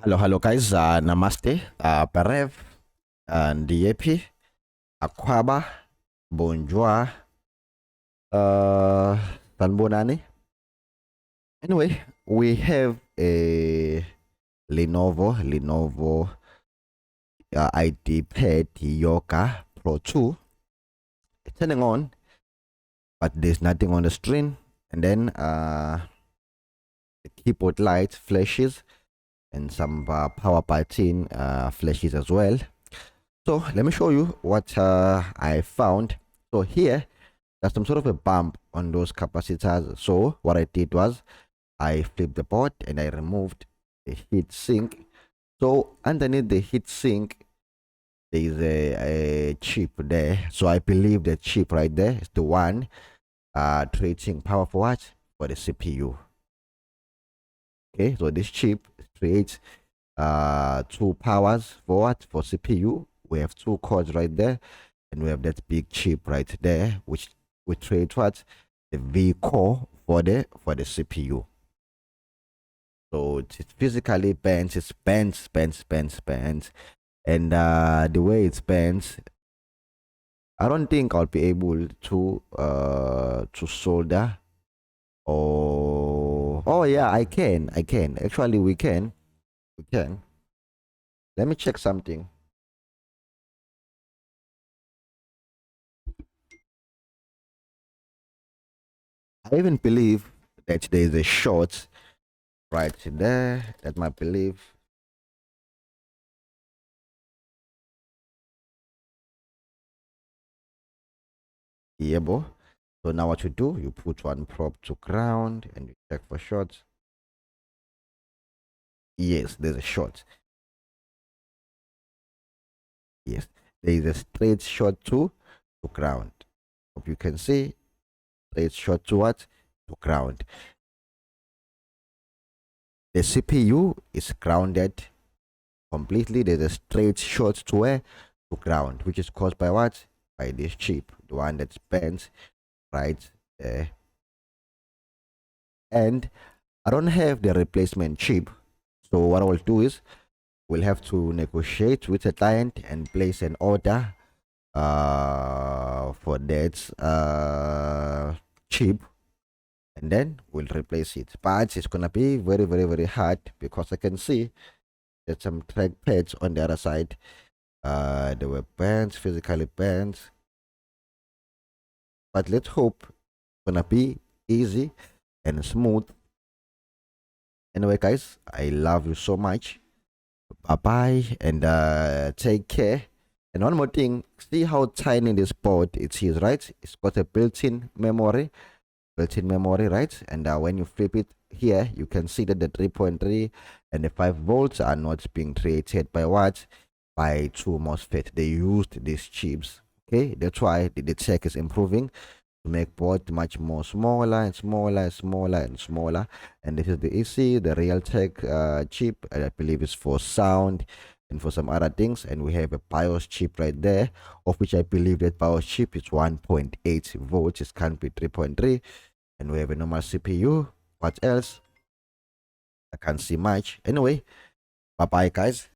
Hello guys, namaste, Parev, Ndiepi, Akwaba, Bonjour, uh, Sanbonani. Anyway, we have a Lenovo ID Yoga Pro 2. It's turning on, but there's nothing on the screen. And then the keyboard light flashes and some power button flashes as well. So let me show you what I found. So here, there's some sort of a bump on those capacitors. So what I did was I flipped the board and I removed the heat sink. So underneath the heat sink, there is a chip there. So I believe the chip right there is the one creating power for what? For the CPU. Okay, so this chip creates two powers for what? For CPU. We have two cords right there, and we have that big chip right there, which we trade what? The V core for the CPU. So it's physically bends, it's bends, and the way it bends, I don't think I'll be able to solder. Oh yeah, I can actually. We can. Let me check something. I even believe that there is a short right there. That might believe. Yeah, boy. So now what you do, you put one probe to ground and you check for shorts. Yes, there's a short. Yes, there is a straight short to ground. Hope you can see straight short to what? To ground. The CPU is grounded completely. There's a straight short to where? To ground, which is caused by what? By this chip, the one that bends right there. And I don't have the replacement chip. So what I will do is we'll have to negotiate with the client and place an order for that chip, and then we'll replace it. But it's gonna be very hard because I can see there's some track pads on the other side. There were bands, physically bands, but let's hope it's gonna be easy and smooth. Anyway guys, I love you so much. Bye bye, and take care. And one more thing, see how tiny this board it is, right? It's got a built-in memory, right? And when you flip it here, you can see that the 3.3 and the 5 volts are not being created by what? By two MOSFET. They used these chips. Okay, that's why the tech is improving to make board much more smaller and smaller. And this is the EC, the Realtek chip. I believe it's for sound and for some other things. And we have a BIOS chip right there, of which I believe that BIOS chip is 1.8 volts. It can't be 3.3. And we have a normal CPU. What else? I can't see much. Anyway, bye bye guys.